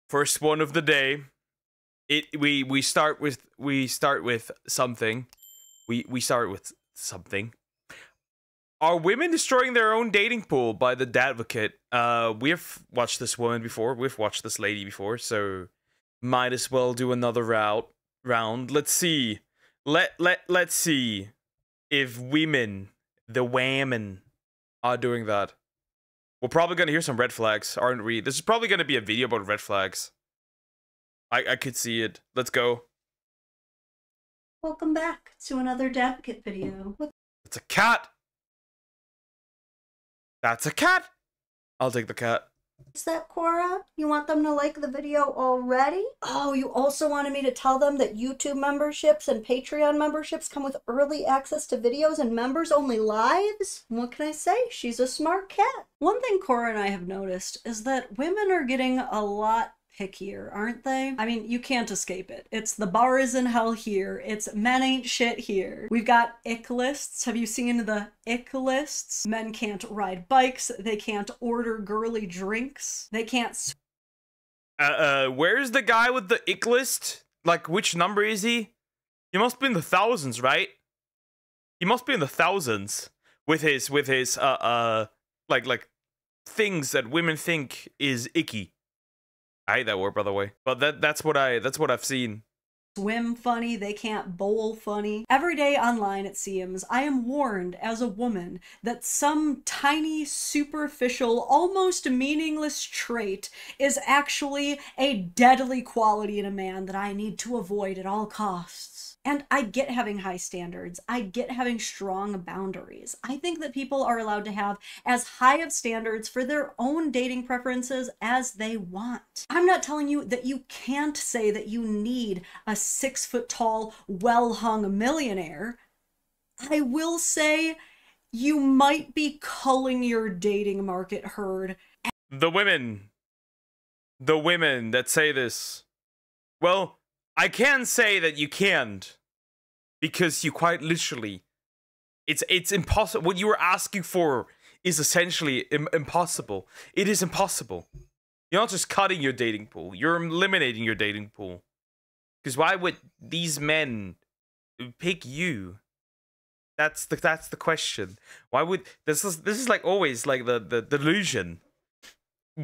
First one of the day. We start with something. We start with something. Are women destroying their own dating pool by the Dadvocate? We've watched this woman before. We've watched this lady before, so might as well do another round. Let's see. Let's see if women, the women, are doing that. We're probably gonna hear some red flags, aren't we? This is probably gonna be a video about red flags. I could see it. Let's go. Welcome back to another Dadvocate video. It's a cat. That's a cat. I'll take the cat. Is that Cora? You want them to like the video already? Oh, you also wanted me to tell them that YouTube memberships and Patreon memberships come with early access to videos and members-only lives? What can I say? She's a smart cat. One thing Cora and I have noticed is that women are getting a lot pickier, aren't they? I mean, you can't escape it. It's the bar is in hell here. It's men ain't shit here. We've got ick lists. Have you seen the ick lists? Men can't ride bikes. They can't order girly drinks. They can't... Where's the guy with the ick list? Like, which number is he? He must be in the thousands, right? He must be in the thousands with his, like, things that women think is icky. I hate that word, by the way, but that's what I've seen. Swim funny, they can't bowl funny. Every day online, it seems, I am warned as a woman that some tiny, superficial, almost meaningless trait is actually a deadly quality in a man that I need to avoid at all costs. And I get having high standards. I get having strong boundaries. I think that people are allowed to have as high of standards for their own dating preferences as they want. I'm not telling you that you can't say that you need a 6-foot-tall, well-hung millionaire. I will say you might be culling your dating market herd. The women that say this. Well, I can say that you can't, because you quite literally, it's impossible. What you were asking for is essentially impossible. It is impossible. You're not just cutting your dating pool, you're eliminating your dating pool. Because why would these men pick you? That's the question. Why would this is like always like the delusion.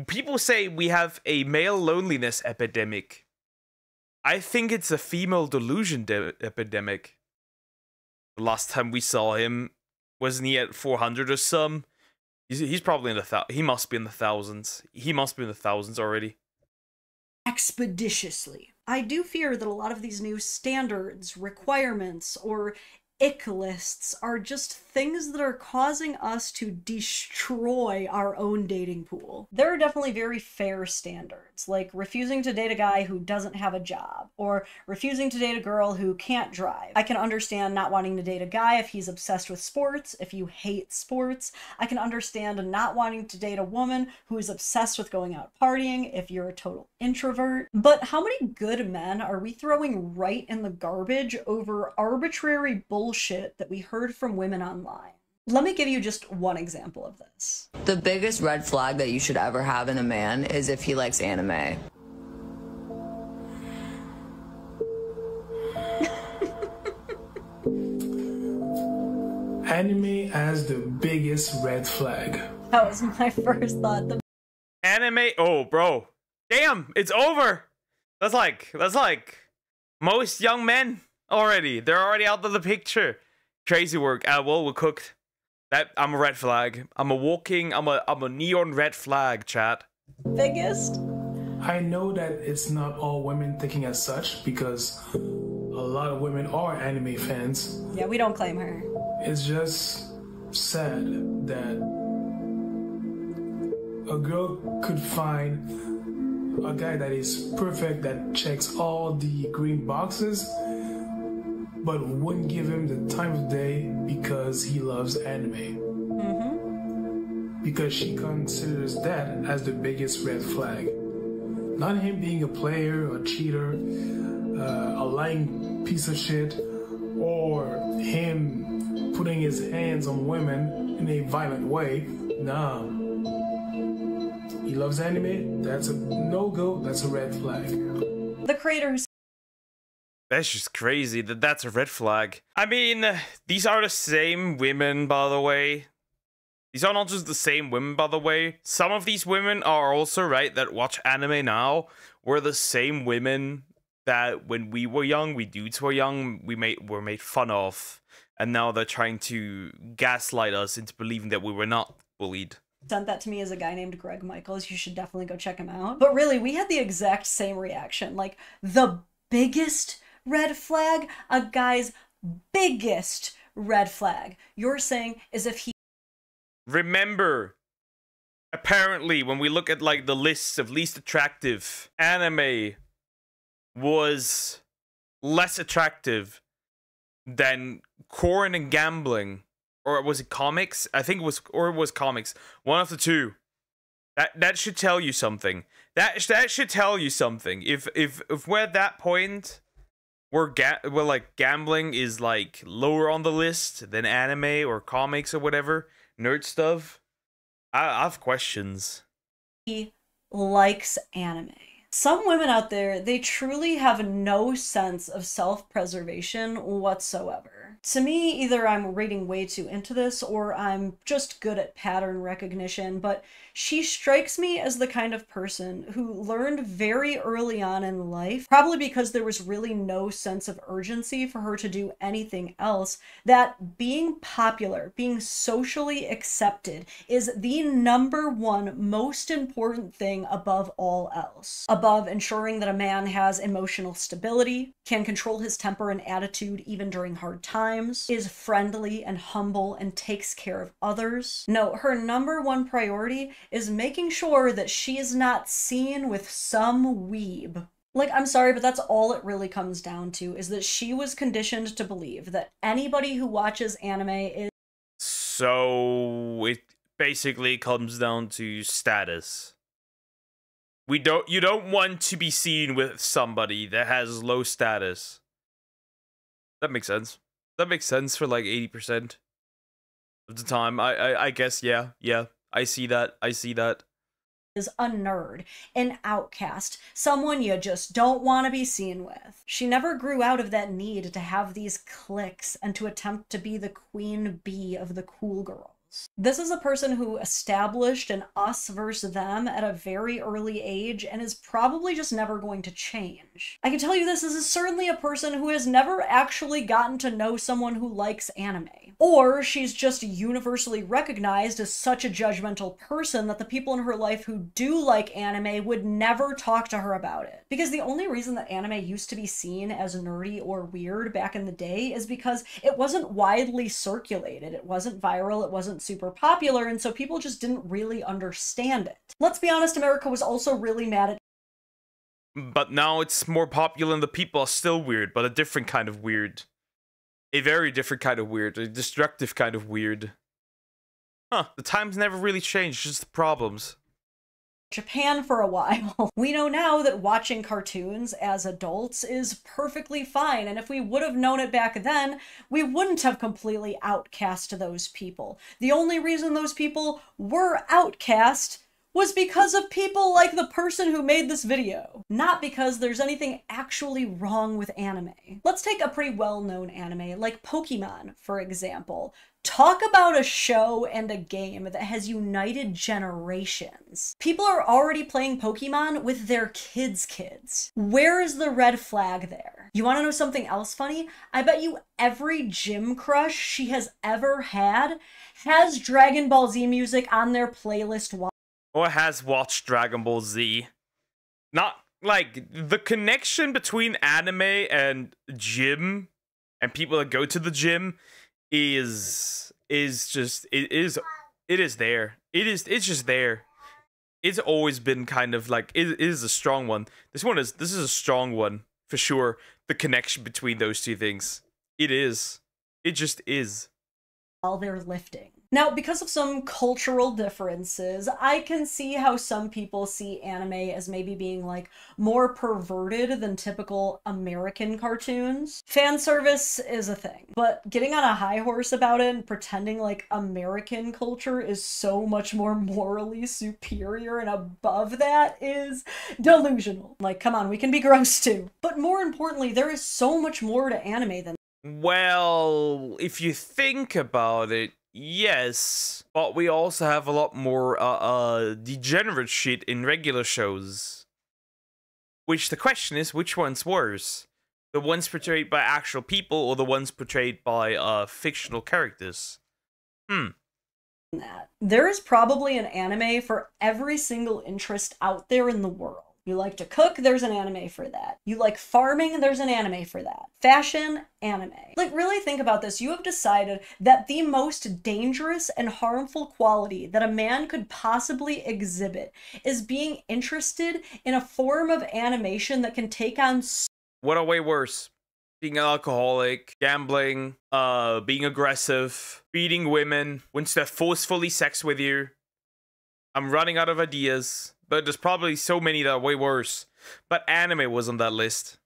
People say we have a male loneliness epidemic. I think it's a female delusion epidemic. The last time we saw him, wasn't he at 400 or some? He's probably in the he must be in the thousands. He must be in the thousands already. Expeditiously. I do fear that a lot of these new standards, requirements, or ick lists are just things that are causing us to destroy our own dating pool. There are definitely very fair standards, like refusing to date a guy who doesn't have a job, or refusing to date a girl who can't drive. I can understand not wanting to date a guy if he's obsessed with sports, if you hate sports. I can understand not wanting to date a woman who is obsessed with going out partying if you're a total introvert. But how many good men are we throwing right in the garbage over arbitrary bullshit that we heard from women online? Let me give you just one example of this. The biggest red flag that you should ever have in a man is if he likes anime. Anime as the biggest red flag. That was my first thought. Anime? Oh, bro. Damn, it's over. That's like most young men already. They're already out of the picture. Crazy work. Well, we're cooked. I'm a red flag. I'm a neon red flag, chat. Biggest? I know that it's not all women thinking as such, because a lot of women are anime fans. Yeah, we don't claim her. It's just sad that a girl could find a guy that is perfect, that checks all the green boxes, but wouldn't give him the time of day because he loves anime. Because she considers that as the biggest red flag. Not him being a player, a cheater, a lying piece of shit, or him putting his hands on women in a violent way. Nah. He he loves anime, that's a no-go, that's a red flag. The creators. That's just crazy that's a red flag. I mean, these are the same women, by the way. These are not just the same women, by the way. Some of these women are also, right, that watch anime now, were the same women that when we were young, we dudes were young, were made fun of. And now they're trying to gaslight us into believing that we were not bullied. Sent that to me as a guy named Greg Michaels. You should definitely go check him out. But really, we had the exact same reaction. Like, the biggest red flag, a guy's biggest red flag. You're saying as if he... Remember, apparently, when we look at, like, the lists of least attractive, anime was less attractive than corn and gambling. Or was it comics? I think it was, or it was comics. One of the two. That should tell you something. That should tell you something. If we're at that point, where like gambling is like lower on the list than anime or comics or whatever, nerd stuff, I have questions. He likes anime. Some women out there, they truly have no sense of self-preservation whatsoever. To me, either I'm reading way too into this or I'm just good at pattern recognition, but she strikes me as the kind of person who learned very early on in life, probably because there was really no sense of urgency for her to do anything else, that being popular, being socially accepted is the #1 most important thing above all else. Above ensuring that a man has emotional stability, can control his temper and attitude even during hard times, is friendly and humble and takes care of others. No, her #1 priority is making sure that she is not seen with some weeb. Like, I'm sorry, but that's all it really comes down to, is that she was conditioned to believe that anybody who watches anime is... So, it basically comes down to status. You don't want to be seen with somebody that has low status. That makes sense. That makes sense for like 80% of the time. I guess, yeah. I see that. Is a nerd, an outcast, someone you just don't want to be seen with. She never grew out of that need to have these cliques and to attempt to be the queen bee of the cool girls. This is a person who established an us versus them at a very early age and is probably just never going to change. I can tell you this is certainly a person who has never actually gotten to know someone who likes anime. Or she's just universally recognized as such a judgmental person that the people in her life who do like anime would never talk to her about it. Because the only reason that anime used to be seen as nerdy or weird back in the day is because it wasn't widely circulated. It wasn't viral, it wasn't super popular, and so people just didn't really understand it. Let's be honest, America was also really mad at... But now it's more popular and the people are still weird, but a different kind of weird. A very different kind of weird, a destructive kind of weird. Huh, the times never really changed, just the problems. Japan for a while. We know now that watching cartoons as adults is perfectly fine, and if we would have known it back then, we wouldn't have completely outcast those people. The only reason those people were outcast was because of people like the person who made this video, not because there's anything actually wrong with anime. Let's take a pretty well-known anime like Pokemon, for example. Talk about a show and a game that has united generations. People are already playing Pokemon with their kids. Where is the red flag there? You want to know something else funny? I bet you every gym crush she has ever had has Dragon Ball Z music on their playlist. Or has watched Dragon Ball Z. Not, like, the connection between anime and gym and people that go to the gym is just, it is there. It's just there. It's always been kind of like, it is a strong one. This is a strong one, for sure. The connection between those two things. It is. It just is. While they're lifting. Now, because of some cultural differences, I can see how some people see anime as maybe being like more perverted than typical American cartoons. Fan service is a thing, but getting on a high horse about it and pretending like American culture is so much more morally superior and above that is delusional. Like, come on, we can be gross too. But more importantly, there is so much more to anime than. Well, if you think about it, yes, but we also have a lot more degenerate shit in regular shows. Which the question is, which one's worse? The ones portrayed by actual people or the ones portrayed by fictional characters? That. There is probably an anime for every single interest out there in the world. You like to cook, there's an anime for that. You like farming, there's an anime for that. Fashion, anime. Like, really think about this. You have decided that the most dangerous and harmful quality that a man could possibly exhibit is being interested in a form of animation that can take on. What are way worse? Being an alcoholic, gambling, being aggressive, beating women, once they're forcefully sex with you. I'm running out of ideas. But there's probably so many that are way worse. But anime was on that list.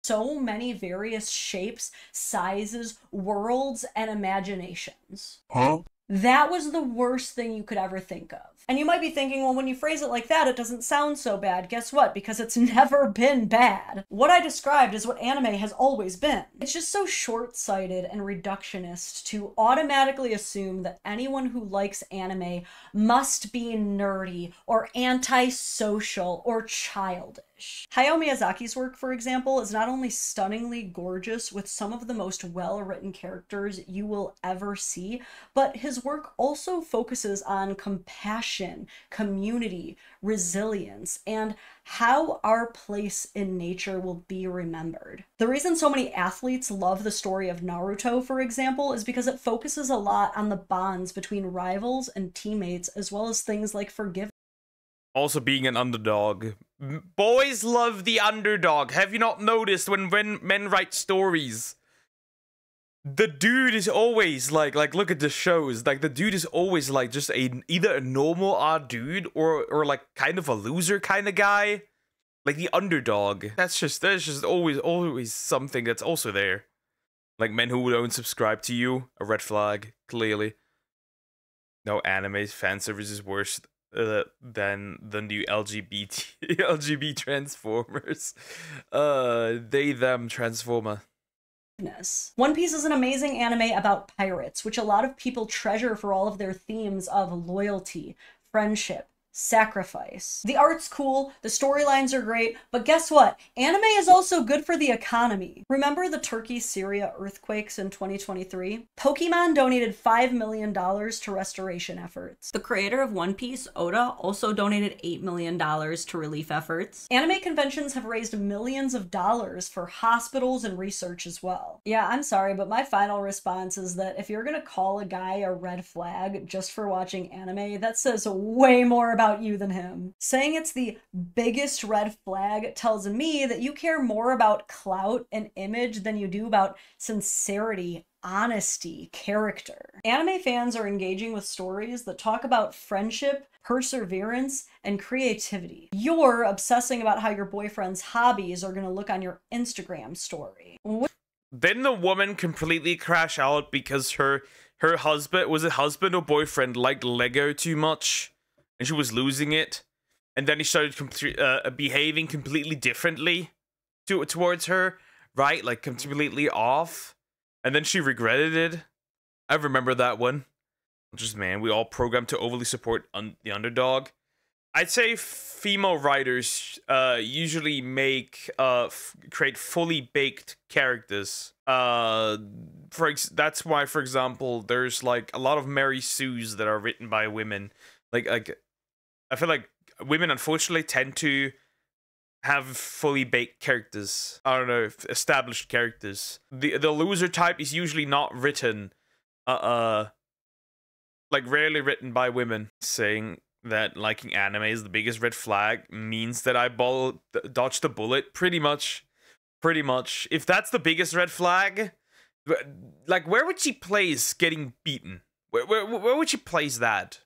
So many various shapes, sizes, worlds, and imaginations. Huh? That was the worst thing you could ever think of. And you might be thinking, well, when you phrase it like that, it doesn't sound so bad. Guess what? Because it's never been bad. What I described is what anime has always been. It's just so short-sighted and reductionist to automatically assume that anyone who likes anime must be nerdy or antisocial or childish. Hayao Miyazaki's work, for example, is not only stunningly gorgeous with some of the most well-written characters you will ever see, but his work also focuses on compassion, community, resilience, and how our place in nature will be remembered. The reason so many athletes love the story of Naruto, for example, is because it focuses a lot on the bonds between rivals and teammates, as well as things like forgiveness. Also being an underdog. Boys love the underdog. Have you not noticed when men write stories? The dude is always like look at the shows. Like the dude is always like just either a normal odd dude or like kind of a loser kind of guy. Like the underdog. There's just always something that's also there. Like men who don't subscribe to you, a red flag, clearly. No, anime fan service is worse than the new LGBT Transformers. They them Transformer. One Piece is an amazing anime about pirates, which a lot of people treasure for all of their themes of loyalty, friendship, sacrifice. The art's cool, the storylines are great, but guess what? Anime is also good for the economy. Remember the Turkey-Syria earthquakes in 2023? Pokemon donated $5 million to restoration efforts. The creator of One Piece, Oda, also donated $8 million to relief efforts. Anime conventions have raised millions of dollars for hospitals and research as well. Yeah, I'm sorry, but my final response is that if you're gonna call a guy a red flag just for watching anime, that says way more about you than him. Saying it's the biggest red flag tells me that you care more about clout and image than you do about sincerity, honesty, character. Anime fans are engaging with stories that talk about friendship, perseverance, and creativity. You're obsessing about how your boyfriend's hobbies are gonna look on your Instagram story. Didn't the woman completely crash out because her husband, was it husband or boyfriend, liked Lego too much? And she was losing it, and then he started behaving completely differently towards her, right? Like completely off, and then she regretted it. I remember that one. Just man, we all programmed to overly support the underdog. I'd say female writers usually create fully baked characters. That's why, for example, there's like a lot of Mary Sues that are written by women. Like I feel like women unfortunately tend to have fully baked characters. I don't know, established characters. The loser type is usually not written, like rarely written by women. Saying that liking anime is the biggest red flag means that I dodged the bullet. Pretty much. If that's the biggest red flag, like where would she place getting beaten? Where would she place that?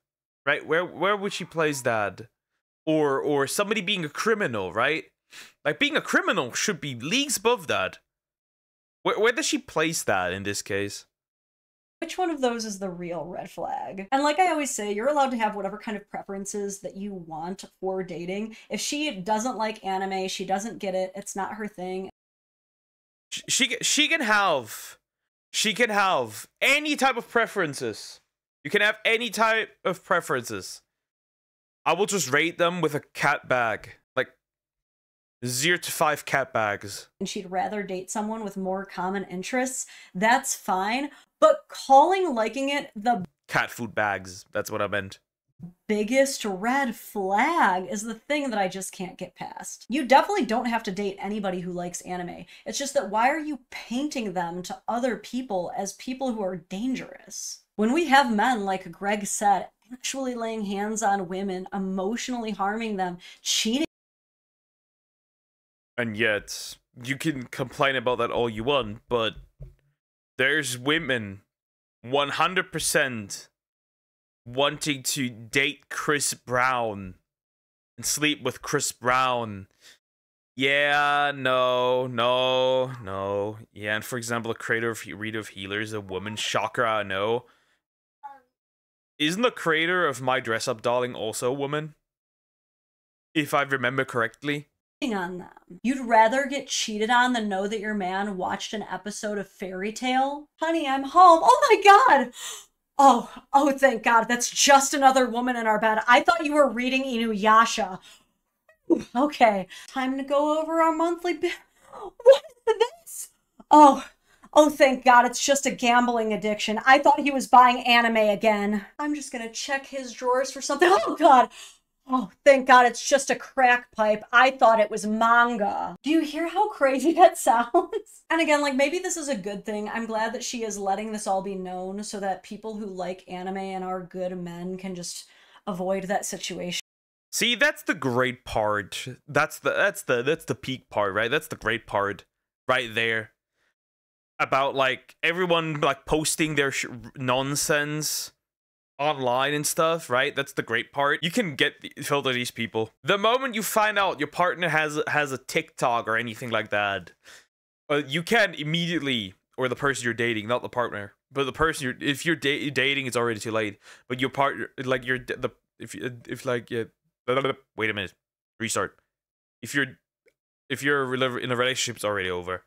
Right? Where would she place that? Or somebody being a criminal, right? Like, being a criminal should be leagues above that. Where does she place that in this case? Which one of those is the real red flag? And like I always say, you're allowed to have whatever kind of preferences that you want for dating. If she doesn't like anime, she doesn't get it, it's not her thing. She can have any type of preferences. You can have any type of preferences. I will just rate them with a cat bag. Like 0 to 5 cat bags. And she'd rather date someone with more common interests, that's fine. But calling liking it the cat food bags, that's what I meant. Biggest red flag is the thing that I just can't get past. You definitely don't have to date anybody who likes anime. It's just that why are you painting them to other people as people who are dangerous? When we have men, like Greg said, actually laying hands on women, emotionally harming them, cheating. And yet, you can complain about that all you want, but there's women 100% wanting to date Chris Brown and sleep with Chris Brown. Yeah, no. Yeah, and for example, the creator of Reader of Healer is a woman. Shocker, I know. Isn't the creator of My Dress Up Darling also a woman? If I remember correctly. On them. You'd rather get cheated on than know that your man watched an episode of Fairy Tale? Honey, I'm home. Oh my god! Oh, thank God. That's just another woman in our bed. I thought you were reading Inuyasha. Okay. Time to go over our monthly bill. What is this? Oh, thank God. It's just a gambling addiction. I thought he was buying anime again. I'm just gonna check his drawers for something. Oh God. Oh, thank God, it's just a crack pipe. I thought it was manga. Do you hear how crazy that sounds? And again, like, maybe this is a good thing. I'm glad that she is letting this all be known so that people who like anime and are good men can just avoid that situation. See, that's the great part. That's the peak part, right? That's the great part right there. About, like, everyone, like, posting their nonsense online and stuff, right? That's the great part. You can filter these people. The moment you find out your partner has a TikTok or anything like that, you can immediately, or the person you're dating, not the partner, but the person if you're dating, it's already too late. But your partner, like wait a minute, restart. If you're in a relationship, it's already over.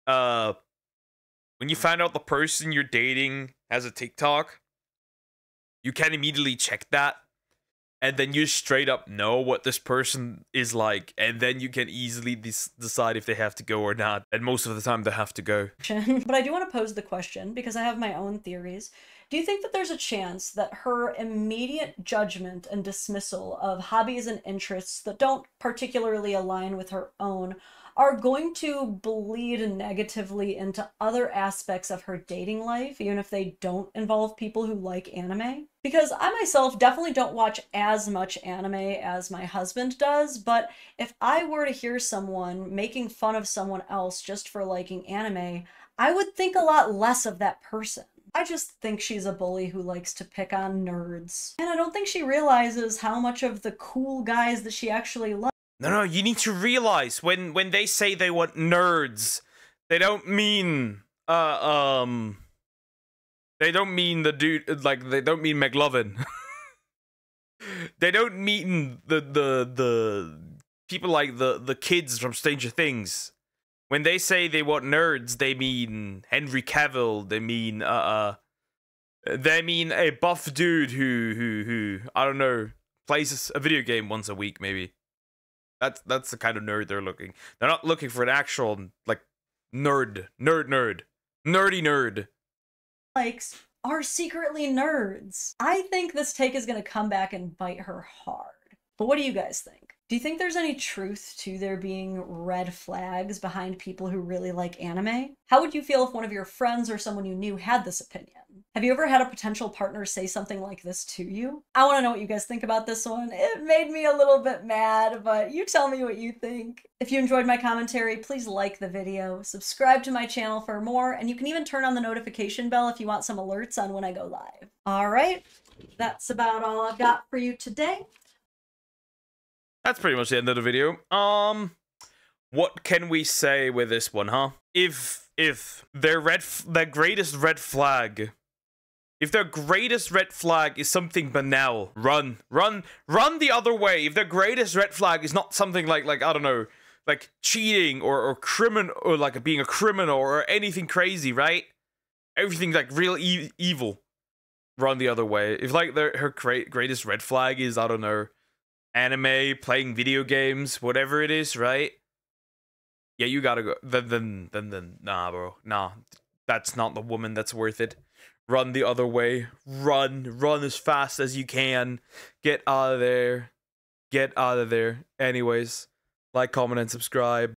When you find out the person you're dating has a TikTok, you can immediately check that, and then you straight up know what this person is like, and then you can easily decide if they have to go or not, and most of the time they have to go. But I do want to pose the question, because I have my own theories. Do you think that there's a chance that her immediate judgment and dismissal of hobbies and interests that don't particularly align with her own are going to bleed negatively into other aspects of her dating life, even if they don't involve people who like anime? Because I myself definitely don't watch as much anime as my husband does, but if I were to hear someone making fun of someone else just for liking anime, I would think a lot less of that person. I just think she's a bully who likes to pick on nerds. And I don't think she realizes how much of the cool guys that she actually loves. No, you need to realize when they say they want nerds, they don't mean they don't mean the dude, like, they don't mean McLovin. They don't mean the people like the kids from Stranger Things. When they say they want nerds, they mean Henry Cavill, they mean a buff dude who I don't know, plays a video game once a week maybe. That's the kind of nerd they're looking. They're not looking for an actual, like, nerdy nerd. Likes are secretly nerds. I think this take is going to come back and bite her hard. But what do you guys think? Do you think there's any truth to there being red flags behind people who really like anime? How would you feel if one of your friends or someone you knew had this opinion? Have you ever had a potential partner say something like this to you? I want to know what you guys think about this one. It made me a little bit mad, but you tell me what you think. If you enjoyed my commentary, please like the video, subscribe to my channel for more, and you can even turn on the notification bell if you want some alerts on when I go live. All right, that's about all I've got for you today. That's pretty much the end of the video. What can we say with this one, huh? If their greatest red flag, if their greatest red flag is something banal, run the other way. If their greatest red flag is not something like I don't know, like cheating or criminal, or like being a criminal or anything crazy, right? Everything like real evil, run the other way. If like her greatest red flag is, I don't know, anime, playing video games, whatever it is, right? Yeah, you gotta go. Then, nah, bro. Nah, that's not the woman that's worth it. Run the other way. Run as fast as you can. Get out of there. Get out of there. Anyways, like, comment, and subscribe.